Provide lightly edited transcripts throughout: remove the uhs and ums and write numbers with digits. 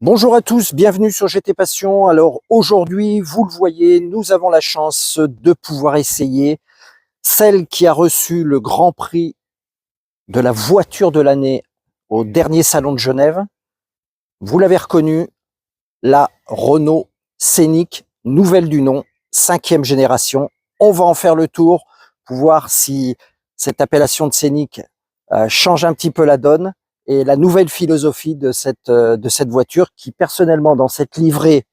Bonjour à tous, bienvenue sur GT Passion. Alors aujourd'hui, vous le voyez, nous avons la chance de pouvoir essayer celle qui a reçu le grand prix de la voiture de l'année au dernier salon de Genève. Vous l'avez reconnu, la Renault Scénic, nouvelle du nom, 5e génération. On va en faire le tour pour voir si cette appellation de Scénic change un petit peu la donne et la nouvelle philosophie de cette voiture qui, personnellement, dans cette livrée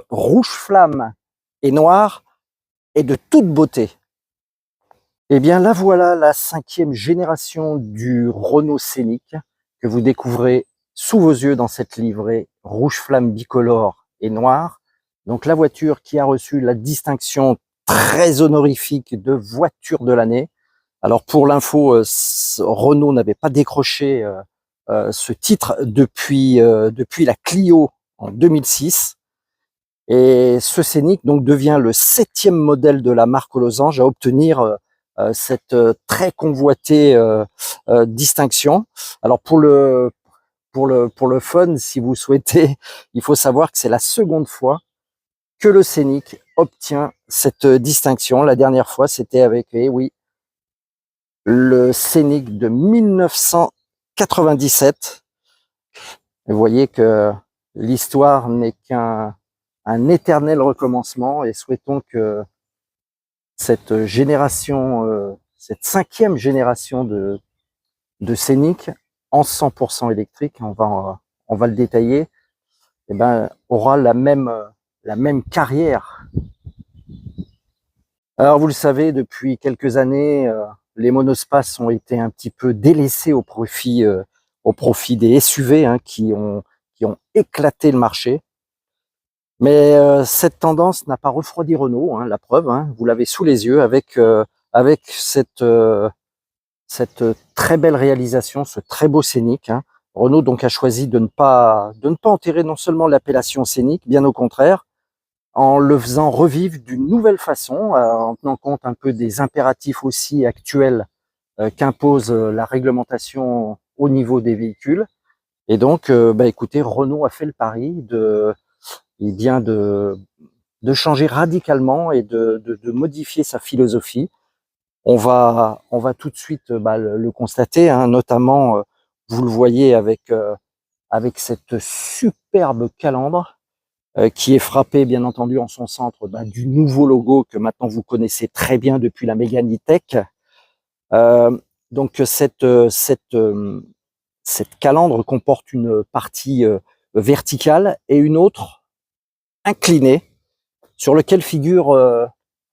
rouge flamme et noir, est de toute beauté. Eh bien, là voilà la 5e génération du Renault Scénic que vous découvrez sous vos yeux dans cette livrée rouge flamme bicolore et noir. Donc la voiture qui a reçu la distinction très honorifique de voiture de l'année. Alors pour l'info, Renault n'avait pas décroché ce titre depuis la Clio en 2006. Et ce Scénic donc devient le 7e modèle de la marque aux losanges à obtenir cette très convoitée distinction. Alors pour le fun, si vous souhaitez, il faut savoir que c'est la seconde fois que le Scénic obtient cette distinction. La dernière fois, c'était avec, eh oui, le Scénic de 1997. Et vous voyez que l'histoire n'est qu'un éternel recommencement et souhaitons que cette génération, cette 5e génération de Scénic en 100% électrique, on va le détailler, eh ben, aura la même carrière. Alors vous le savez, depuis quelques années, les monospaces ont été un petit peu délaissés au profit des SUV qui ont éclaté le marché. Mais cette tendance n'a pas refroidi Renault, la preuve, vous l'avez sous les yeux avec cette très belle réalisation, ce très beau Scénic. Renault donc a choisi de ne pas enterrer non seulement l'appellation Scénic, bien au contraire, en le faisant revivre d'une nouvelle façon, en tenant compte un peu des impératifs aussi actuels qu'impose la réglementation au niveau des véhicules. Et donc, écoutez, Renault a fait le pari de changer radicalement et de modifier sa philosophie. On va tout de suite le constater, notamment, vous le voyez avec cette superbe calandre qui est frappée, bien entendu, en son centre du nouveau logo que maintenant vous connaissez très bien depuis la Mégane E-Tech. Donc cette calandre comporte une partie verticale et une autre inclinée, sur lequel figure,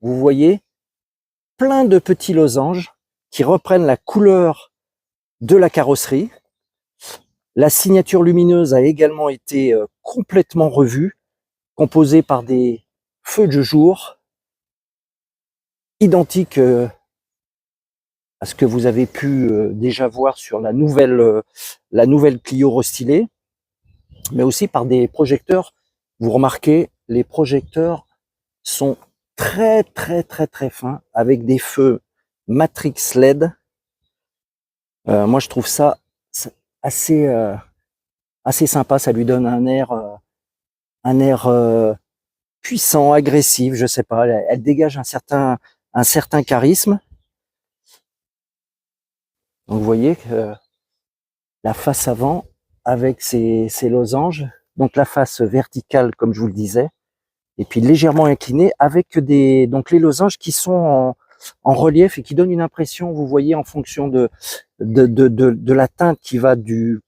vous voyez, plein de petits losanges qui reprennent la couleur de la carrosserie. La signature lumineuse a également été complètement revue, composée par des feux de jour identiques à ce que vous avez pu déjà voir sur la nouvelle Clio restylée, mais aussi par des projecteurs. Vous remarquez, les projecteurs sont très fins, avec des feux Matrix LED. Moi je trouve ça assez sympa, ça lui donne un air puissant, agressif, je sais pas, elle dégage un certain charisme. Donc vous voyez que la face avant avec ces losanges, donc la face verticale comme je vous le disais, et puis légèrement inclinée avec les losanges qui sont en relief et qui donnent une impression, vous voyez, en fonction de la teinte qui va du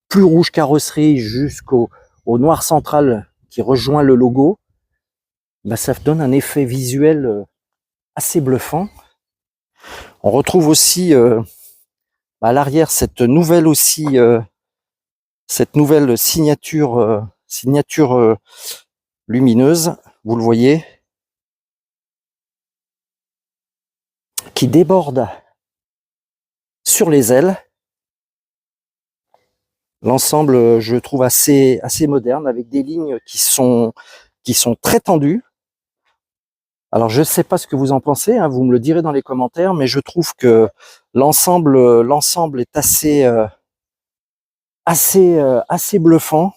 plus rouge carrosserie jusqu'au noir central qui rejoint le logo, ça donne un effet visuel assez bluffant. On retrouve aussi à l'arrière cette nouvelle signature lumineuse, vous le voyez, qui déborde sur les ailes. L'ensemble, je trouve assez moderne, avec des lignes qui sont très tendues. Alors, je ne sais pas ce que vous en pensez, vous me le direz dans les commentaires, mais je trouve que l'ensemble est assez bluffant.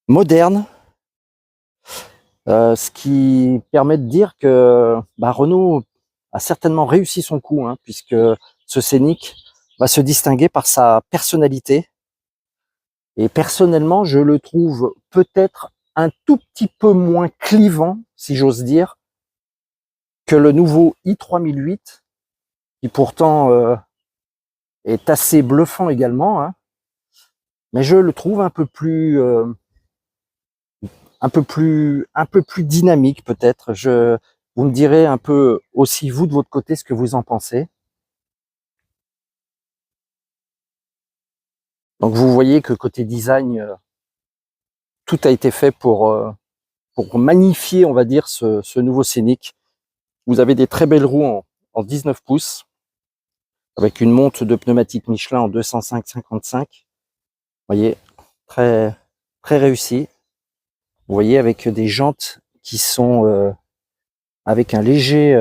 moderne, ce qui permet de dire que Renault a certainement réussi son coup, hein, puisque ce Scénic va se distinguer par sa personnalité. Et personnellement, je le trouve peut-être un tout petit peu moins clivant, si j'ose dire, que le nouveau i3008, qui pourtant est assez bluffant également, hein, mais je le trouve un peu plus dynamique peut-être. Vous me direz un peu aussi vous de votre côté ce que vous en pensez. Donc vous voyez que côté design, tout a été fait pour magnifier, on va dire, ce nouveau Scénic. Vous avez des très belles roues en 19 pouces, avec une monte de pneumatiques Michelin en 205/55. Vous voyez, très, très réussi. Vous voyez, avec des jantes qui sont avec un léger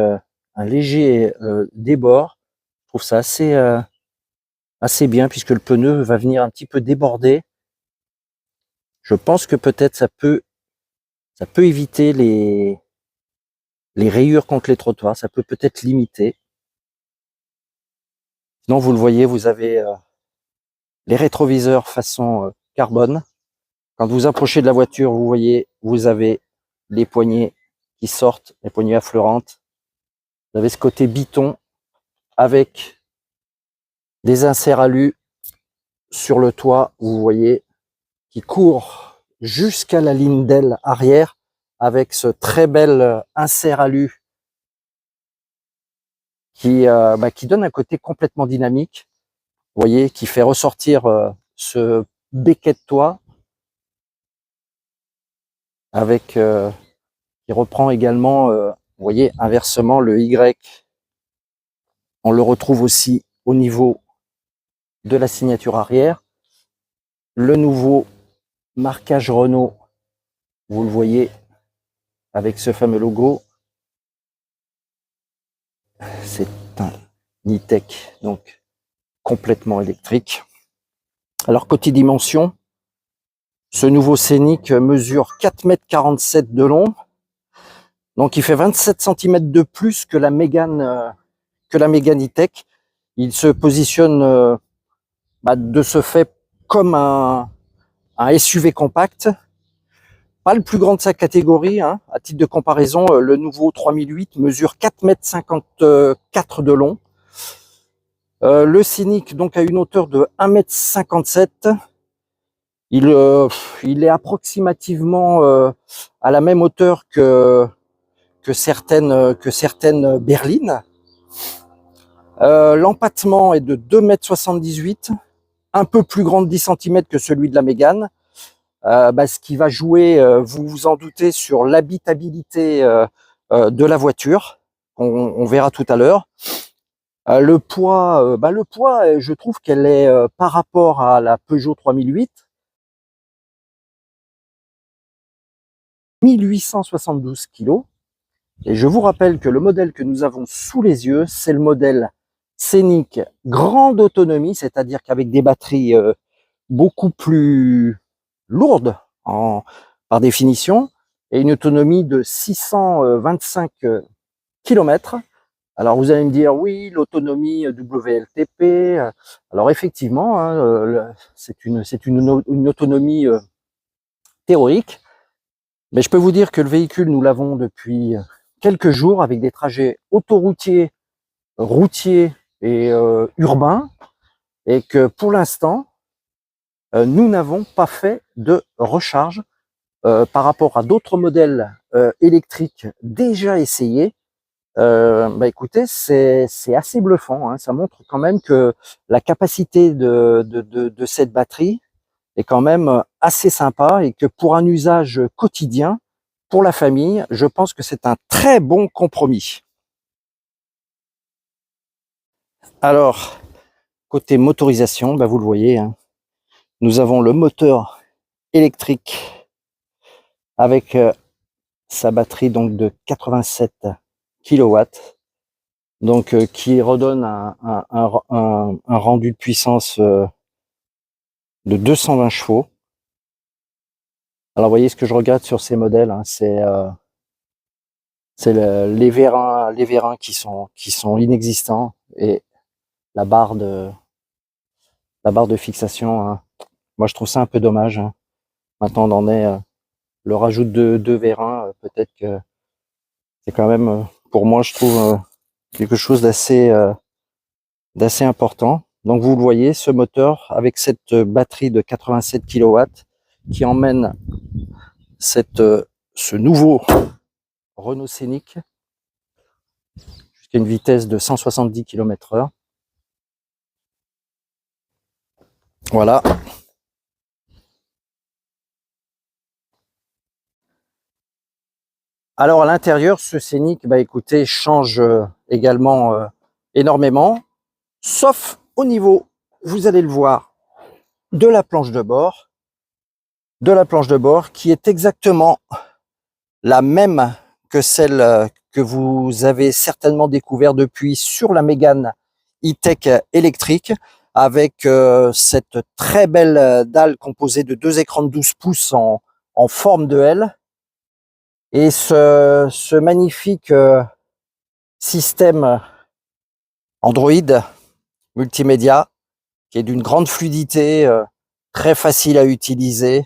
débord. Je trouve ça assez bien, puisque le pneu va venir un petit peu déborder. Je pense que peut-être ça peut éviter les rayures contre les trottoirs, ça peut peut-être limiter. Sinon, vous le voyez, vous avez les rétroviseurs façon carbone. Quand vous approchez de la voiture, vous voyez, vous avez les poignées qui sortent, les poignées affleurantes. Vous avez ce côté biton avec des inserts alu sur le toit, vous voyez, qui court jusqu'à la ligne d'aile arrière avec ce très bel insert alu qui donne un côté complètement dynamique. Vous voyez, qui fait ressortir ce becquet de toit avec qui reprend également, vous voyez, inversement le Y. On le retrouve aussi au niveau de la signature arrière. Le nouveau marquage Renault, vous le voyez, avec ce fameux logo. C'est un e-tech, donc complètement électrique. Alors côté dimension, ce nouveau Scénic mesure 4,47 m de long. Donc il fait 27 cm de plus que la Mégane e-tech. Il se positionne de ce fait comme un SUV compact. Pas le plus grand de sa catégorie, hein. À titre de comparaison, le nouveau 3008 mesure 4,54 m de long. Le Scénic donc a une hauteur de 1,57 m. Il est approximativement à la même hauteur que certaines berlines. L'empattement est de 2,78 m, un peu plus grand de 10 cm que celui de la Mégane. Ce qui va jouer, vous vous en doutez, sur l'habitabilité de la voiture. On verra tout à l'heure. Le poids, je trouve qu'elle est par rapport à la Peugeot 3008, 1872 kg. Et je vous rappelle que le modèle que nous avons sous les yeux, c'est le modèle Scénic grande autonomie, c'est-à-dire qu'avec des batteries beaucoup plus lourdes par définition, et une autonomie de 625 km. Alors vous allez me dire, oui, l'autonomie WLTP, alors effectivement, hein, c'est une autonomie théorique, mais je peux vous dire que le véhicule, nous l'avons depuis quelques jours avec des trajets autoroutiers, routiers et urbains, et que pour l'instant, nous n'avons pas fait de recharge par rapport à d'autres modèles électriques déjà essayés. Écoutez, c'est assez bluffant, hein. Ça montre quand même que la capacité de cette batterie est quand même assez sympa, et que pour un usage quotidien, pour la famille, je pense que c'est un très bon compromis. Alors, côté motorisation, vous le voyez, hein, nous avons le moteur électrique avec sa batterie donc de 87 kW, donc qui redonne un rendu de puissance de 220 chevaux. Alors, vous voyez, ce que je regrette sur ces modèles, hein, c'est les vérins qui sont inexistants et la barre de fixation, hein. Moi, je trouve ça un peu dommage, hein. Maintenant, on en est le rajout de deux vérins, peut-être que c'est quand même, pour moi, je trouve quelque chose d'assez important. Donc, vous le voyez, ce moteur avec cette batterie de 87 kW qui emmène ce nouveau Renault Scénic jusqu'à une vitesse de 170 km/h. Voilà. Alors à l'intérieur, ce Scénic, bah écoutez, change également énormément, sauf au niveau, vous allez le voir, de la planche de bord, qui est exactement la même que celle que vous avez certainement découvert depuis sur la Mégane E-Tech électrique, avec cette très belle dalle composée de deux écrans de 12 pouces en forme de L, et ce magnifique système Android multimédia qui est d'une grande fluidité, très facile à utiliser.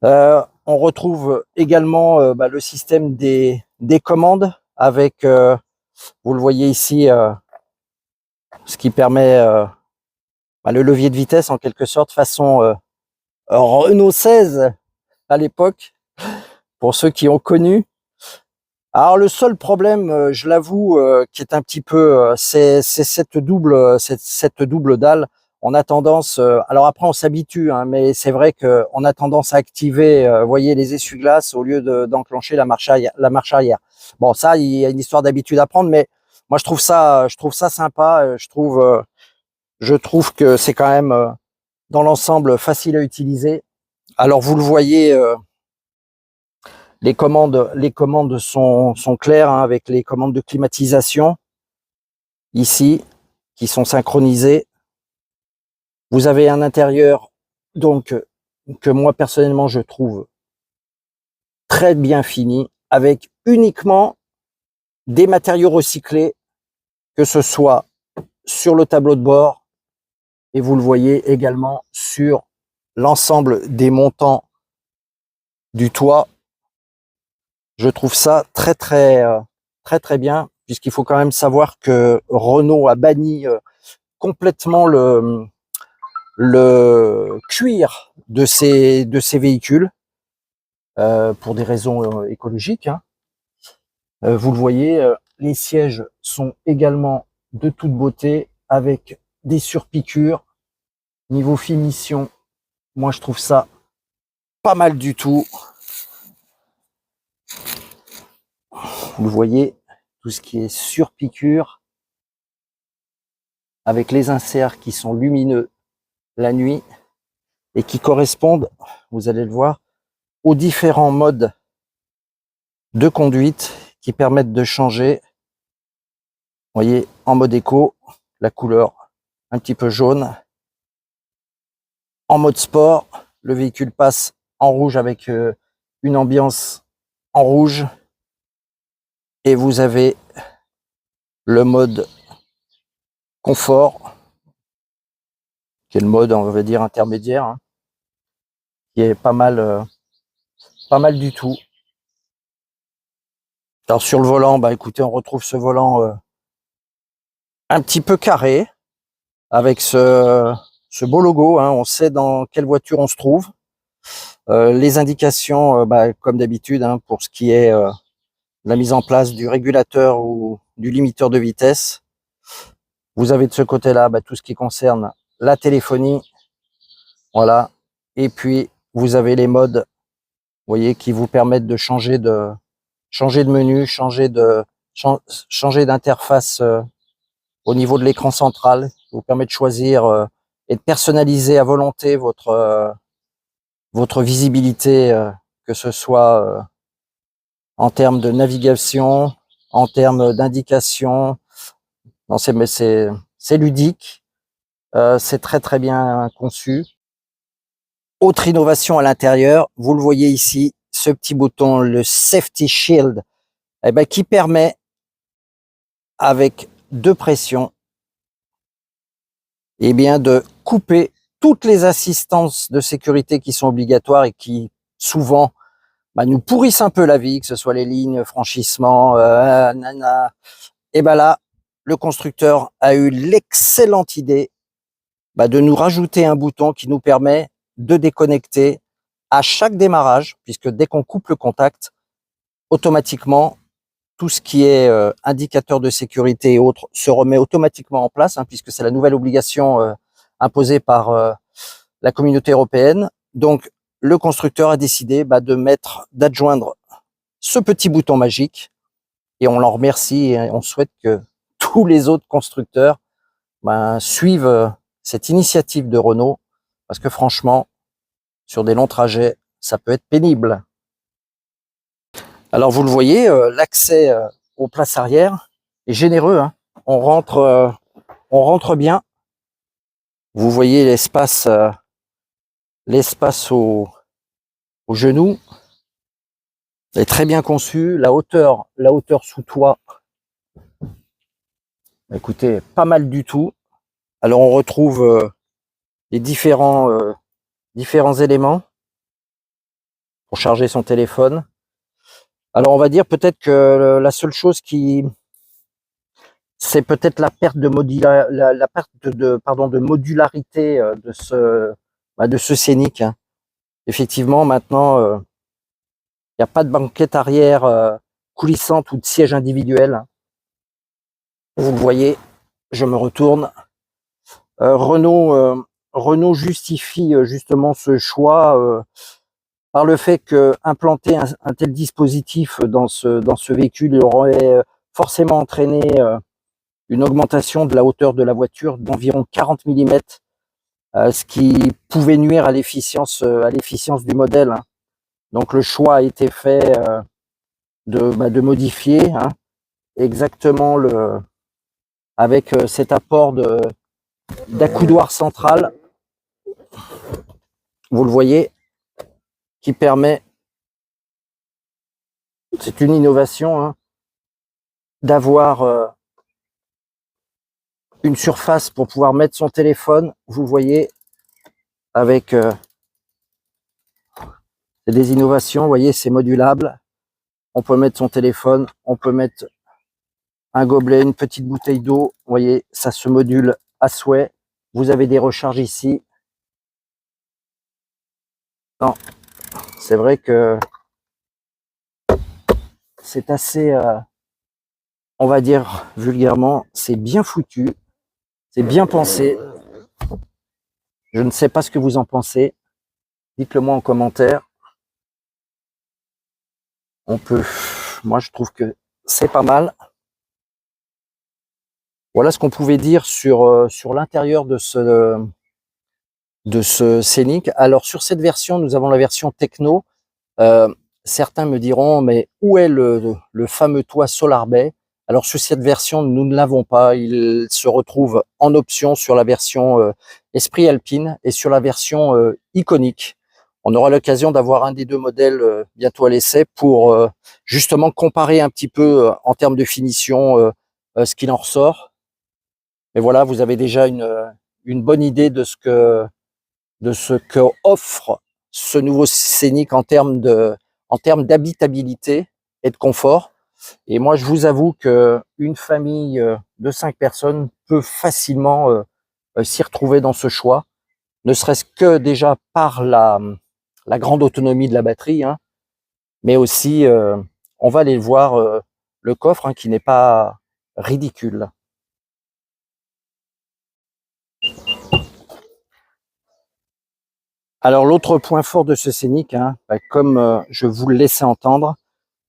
On retrouve également le système des commandes avec, vous le voyez ici, ce qui permet le levier de vitesse en quelque sorte façon Renault 16 à l'époque, pour ceux qui ont connu. Alors le seul problème, je l'avoue, qui est un petit peu, c'est cette double dalle. On a tendance, alors après on s'habitue, hein, mais c'est vrai que on a tendance à activer, voyez, les essuie-glaces au lieu d'enclencher la marche arrière. Bon, ça, il y a une histoire d'habitude à prendre, mais moi je trouve ça sympa. Je trouve que c'est quand même dans l'ensemble facile à utiliser. Alors vous le voyez. Les commandes sont claires, hein, avec les commandes de climatisation ici qui sont synchronisées. Vous avez un intérieur donc que moi personnellement je trouve très bien fini, avec uniquement des matériaux recyclés, que ce soit sur le tableau de bord et vous le voyez également sur l'ensemble des montants du toit. Je trouve ça très bien, puisqu'il faut quand même savoir que Renault a banni complètement le cuir de ces véhicules pour des raisons écologiques, hein. Vous le voyez, les sièges sont également de toute beauté avec des surpiqûres. Niveau finition, moi je trouve ça pas mal du tout. Vous voyez tout ce qui est surpiqûre avec les inserts qui sont lumineux la nuit et qui correspondent, vous allez le voir, aux différents modes de conduite qui permettent de changer. Vous voyez, en mode éco, la couleur un petit peu jaune. En mode sport, le véhicule passe en rouge avec une ambiance en rouge. Et vous avez le mode confort, qui est le mode, on va dire, intermédiaire, hein, qui est pas mal du tout. Alors sur le volant, bah écoutez, on retrouve ce volant un petit peu carré, avec ce beau logo, hein, on sait dans quelle voiture on se trouve. Les indications, comme d'habitude, hein, pour ce qui est la mise en place du régulateur ou du limiteur de vitesse. Vous avez de ce côté-là tout ce qui concerne la téléphonie, voilà. Et puis vous avez les modes, vous voyez, qui vous permettent de changer de menu, changer d'interface au niveau de l'écran central, qui vous permet de choisir et de personnaliser à volonté votre visibilité, que ce soit en termes de navigation, en termes d'indication. Non, c'est ludique, c'est très bien conçu. Autre innovation à l'intérieur, vous le voyez ici, ce petit bouton, le Safety Shield, eh ben, qui permet, avec 2 pressions, eh bien, de couper toutes les assistances de sécurité qui sont obligatoires et qui, souvent, nous pourrissent un peu la vie, que ce soit les lignes, franchissement, Et ben là, le constructeur a eu l'excellente idée de nous rajouter un bouton qui nous permet de déconnecter à chaque démarrage, puisque dès qu'on coupe le contact, automatiquement, tout ce qui est indicateur de sécurité et autres se remet automatiquement en place, puisque c'est la nouvelle obligation imposée par la communauté européenne. Donc, le constructeur a décidé d'adjoindre ce petit bouton magique, et on l'en remercie et on souhaite que tous les autres constructeurs suivent cette initiative de Renault, parce que franchement, sur des longs trajets, ça peut être pénible. Alors vous le voyez, l'accès aux places arrière est généreux. On rentre bien. Vous voyez l'espace au genou est très bien conçu. La hauteur sous toit, écoutez, pas mal du tout. Alors on retrouve les différents éléments pour charger son téléphone. Alors on va dire peut-être que la seule chose c'est peut-être la perte de modularité de ce Scénic. Effectivement, maintenant, il n'y a pas de banquette arrière coulissante ou de siège individuel. Vous le voyez, je me retourne. Renault justifie justement ce choix par le fait que implanter un tel dispositif dans ce véhicule, il aurait forcément entraîné une augmentation de la hauteur de la voiture d'environ 40 mm, ce qui pouvait nuire à l'efficience du modèle. Donc le choix a été fait de modifier exactement avec cet apport d'accoudoir central, vous le voyez, qui permet, c'est une innovation, d'avoir une surface pour pouvoir mettre son téléphone. Vous voyez, avec des innovations, vous voyez, c'est modulable. On peut mettre son téléphone, on peut mettre un gobelet, une petite bouteille d'eau. Vous voyez, ça se module à souhait. Vous avez des recharges ici. Non, c'est vrai que c'est assez, on va dire vulgairement, c'est bien foutu, c'est bien pensé. Je ne sais pas ce que vous en pensez. Dites-le moi en commentaire. Moi je trouve que c'est pas mal. Voilà ce qu'on pouvait dire sur l'intérieur de ce Scénic. Alors sur cette version, nous avons la version techno. Certains me diront, mais où est le fameux toit Solar Bay? Alors sur cette version, nous ne l'avons pas. Il se retrouve en option sur la version Esprit Alpine et sur la version Iconic. On aura l'occasion d'avoir un des deux modèles bientôt à l'essai pour justement comparer un petit peu en termes de finition ce qu'il en ressort. Mais voilà, vous avez déjà une bonne idée de ce que offre ce nouveau Scénic en termes d'habitabilité et de confort. Et moi, je vous avoue que une famille de 5 personnes peut facilement s'y retrouver dans ce choix, ne serait-ce que déjà par la grande autonomie de la batterie, mais aussi, on va aller voir le coffre qui n'est pas ridicule. Alors l'autre point fort de ce Scénic, comme je vous le laissais entendre,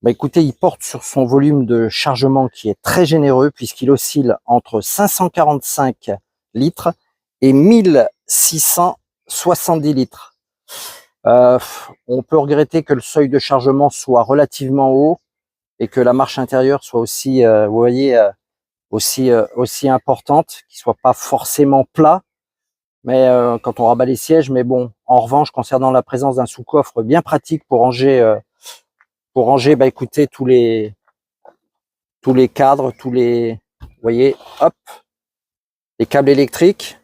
écoutez, il porte sur son volume de chargement qui est très généreux puisqu'il oscille entre 545 litres et 1670 litres. On peut regretter que le seuil de chargement soit relativement haut et que la marche intérieure soit aussi, vous voyez, aussi importante, qu'il soit pas forcément plat. mais quand on rabat les sièges. Mais bon, en revanche, concernant la présence d'un sous-coffre bien pratique pour ranger, bah écoutez, tous les cadres, vous voyez, hop, les câbles électriques.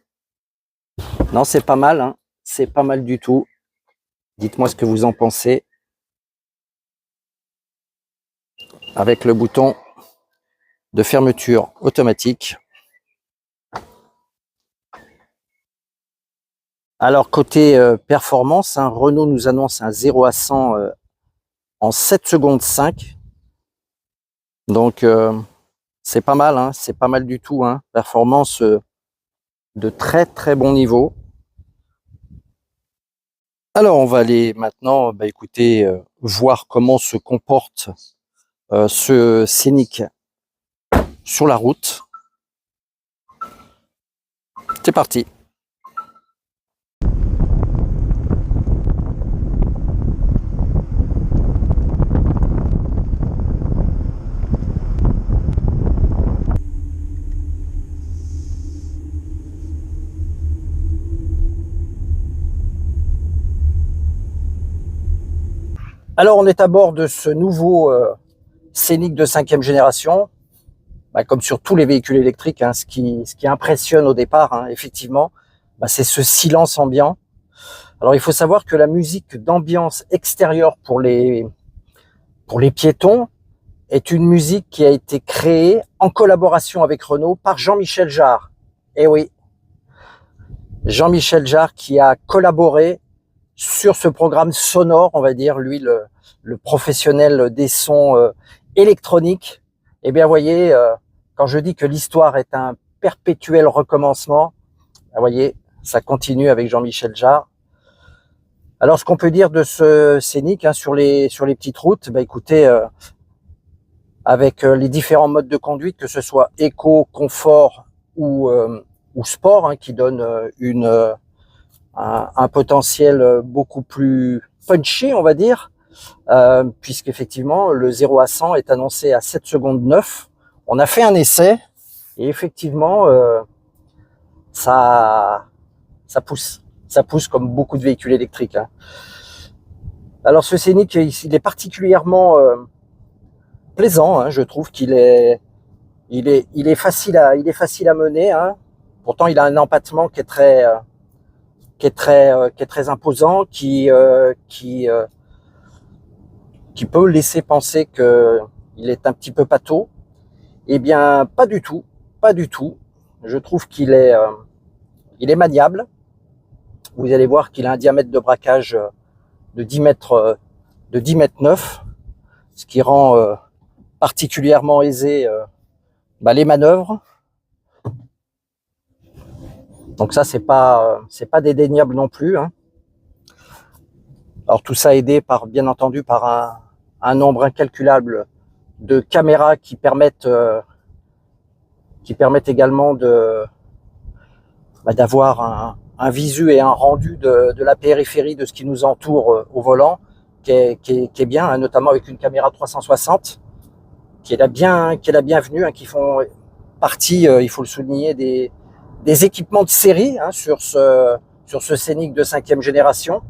Non, c'est pas mal, hein, c'est pas mal du tout. Dites-moi ce que vous en pensez. Avec le bouton de fermeture automatique. Alors côté performance, hein, Renault nous annonce un 0 à 100 en 7 secondes 5. Donc c'est pas mal, hein, c'est pas mal du tout, hein. Performance de très très bon niveau. Alors on va aller maintenant, bah, écoutez, voir comment se comporte ce Scénic sur la route. C'est parti. Alors on est à bord de ce nouveau Scénic de 5e génération. Bah, comme sur tous les véhicules électriques, hein, ce qui impressionne au départ, hein, effectivement, bah, c'est ce silence ambiant. Alors il faut savoir que la musique d'ambiance extérieure pour les piétons est une musique qui a été créée en collaboration avec Renault par Jean-Michel Jarre. Et oui, Jean-Michel Jarre qui a collaboré sur ce programme sonore, on va dire, lui le professionnel des sons électroniques. Eh bien, vous voyez, quand je dis que l'histoire est un perpétuel recommencement, vous voyez, ça continue avec Jean-Michel Jarre. Alors, ce qu'on peut dire de ce Scénic, hein, sur les petites routes, bah, écoutez, avec les différents modes de conduite, que ce soit éco, confort ou sport, hein, qui donne un potentiel beaucoup plus punchy, on va dire, puisqu'effectivement, le 0 à 100 est annoncé à 7 secondes 9. On a fait un essai et effectivement, ça pousse comme beaucoup de véhicules électriques, hein. Alors ce Scénic, il est particulièrement plaisant, hein, je trouve qu'il est facile à mener, hein. Pourtant, il a un empattement qui est très imposant, qui peut laisser penser que il est un petit peu pâteau. Eh bien, pas du tout, pas du tout. Je trouve qu'il est maniable. Vous allez voir qu'il a un diamètre de braquage de 10 mètres 9, ce qui rend particulièrement aisé les manœuvres. Donc ça, c'est pas dédaignable non plus, hein. Alors tout ça aidé bien entendu par un nombre incalculable de caméras qui permettent également d'avoir un visu et un rendu de la périphérie de ce qui nous entoure au volant, qui est bien, hein, notamment avec une caméra 360 qui est la bienvenue, hein, qui font partie, il faut le souligner, des équipements de série, hein, sur ce Scénic de 5e génération.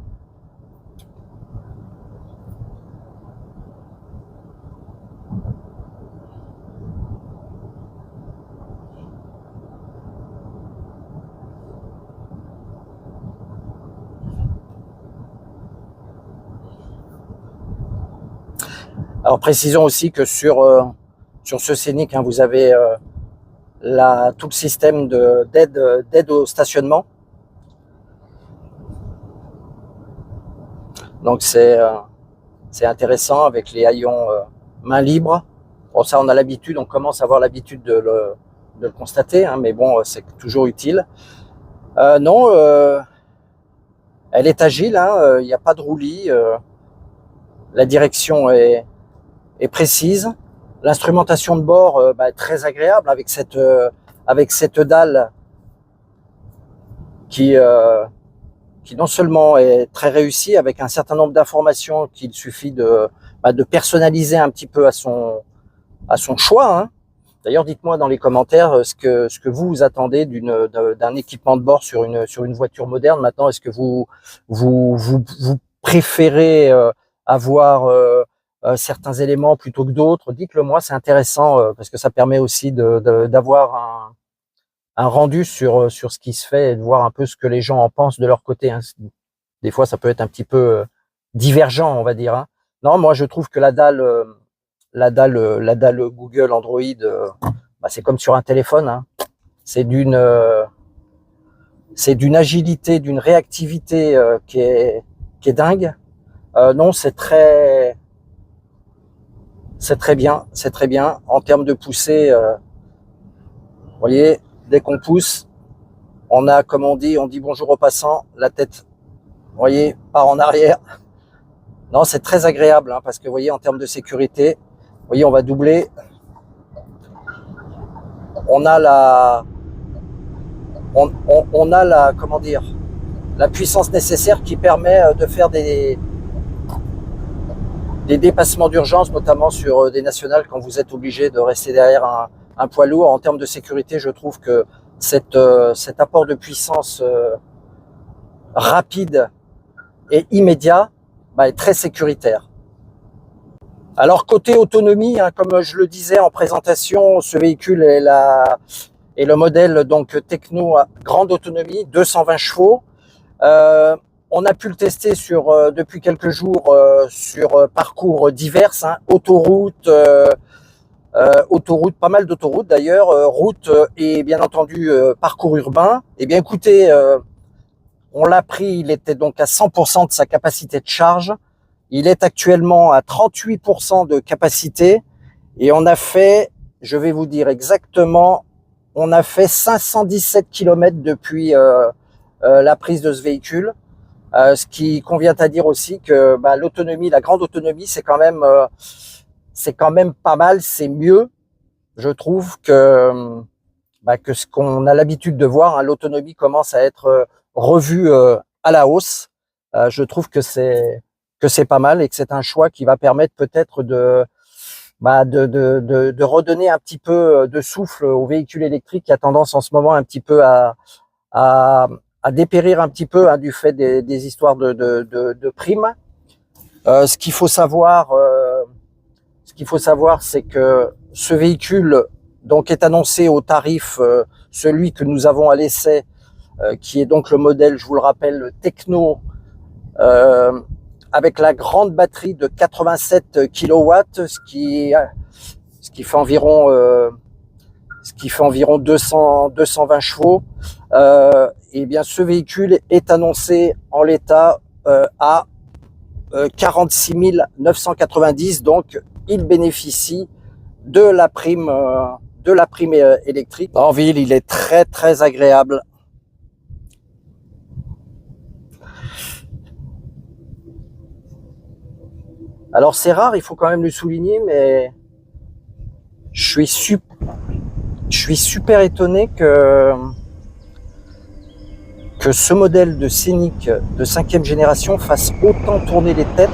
Alors précisons aussi que sur ce Scénic, hein, vous avez tout le système d'aide au stationnement. Donc c'est intéressant avec les haillons main libre. Bon, ça on a l'habitude, on commence à avoir l'habitude de le constater, hein, mais bon, c'est toujours utile. Non, elle est agile, hein, il n'y a pas de roulis, la direction est précise. L'instrumentation de bord est très agréable avec cette dalle qui non seulement est très réussie, avec un certain nombre d'informations qu'il suffit de personnaliser un petit peu à son choix, hein. D'ailleurs, dites-moi dans les commentaires ce que vous attendez d'un équipement de bord sur une voiture moderne. Maintenant, est-ce que vous préférez avoir certains éléments plutôt que d'autres? Dites-le moi, c'est intéressant parce que ça permet aussi d'avoir un rendu sur ce qui se fait et de voir un peu ce que les gens en pensent de leur côté, hein. Des fois, ça peut être un petit peu divergent, on va dire, hein. Non, moi, je trouve que la dalle Google Android, bah, c'est comme sur un téléphone, hein. C'est d'une agilité, d'une réactivité qui est dingue. Non, c'est très bien, c'est très bien. En termes de poussée, vous voyez, dès qu'on pousse, on a, comme on dit bonjour aux passants, la tête, vous voyez, part en arrière. Non, c'est très agréable, hein, parce que vous voyez, en termes de sécurité, vous voyez, on va doubler. On a comment dire, la puissance nécessaire qui permet de faire des dépassements d'urgence, notamment sur des nationales quand vous êtes obligé de rester derrière un poids lourd. En termes de sécurité, je trouve que cet apport de puissance rapide et immédiat est très sécuritaire. Alors côté autonomie, hein, comme je le disais en présentation, ce véhicule est le modèle donc Techno à grande autonomie, 220 chevaux. On a pu le tester depuis quelques jours sur parcours divers, hein, autoroute, pas mal d'autoroutes d'ailleurs, route et bien entendu parcours urbain. Eh bien écoutez, on l'a pris, il était donc à 100% de sa capacité de charge. Il est actuellement à 38% de capacité et on a fait, je vais vous dire exactement, on a fait 517 km depuis la prise de ce véhicule. Ce qui convient à dire aussi que l'autonomie, la grande autonomie, c'est quand même pas mal, c'est mieux, je trouve, que ce qu'on a l'habitude de voir, hein. L'autonomie commence à être revue à la hausse. Je trouve que c'est pas mal et que c'est un choix qui va permettre peut-être de redonner un petit peu de souffle au véhicule électrique qui a tendance en ce moment un petit peu à dépérir un petit peu, hein, du fait des histoires de primes. Ce qu'il faut savoir, c'est que ce véhicule donc est annoncé au tarif celui que nous avons à l'essai, qui est donc le modèle, je vous le rappelle, le Techno, avec la grande batterie de 87 kW, ce qui fait environ 220 chevaux. Et bien ce véhicule est annoncé en l'état à 46 990, donc il bénéficie de la prime électrique. En ville, il est très très agréable. Alors c'est rare, il faut quand même le souligner, mais je suis super étonné que ce modèle de Scénic de 5e génération fasse autant tourner les têtes.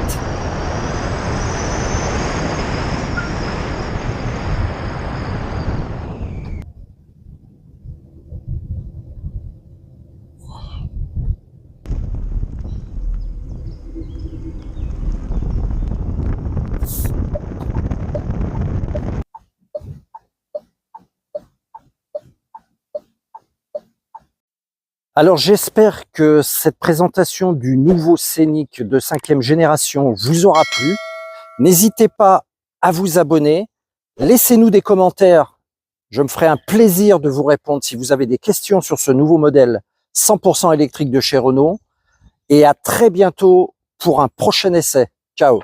Alors j'espère que cette présentation du nouveau Scénic de 5e génération vous aura plu. N'hésitez pas à vous abonner. Laissez-nous des commentaires. Je me ferai un plaisir de vous répondre si vous avez des questions sur ce nouveau modèle 100% électrique de chez Renault. Et à très bientôt pour un prochain essai. Ciao!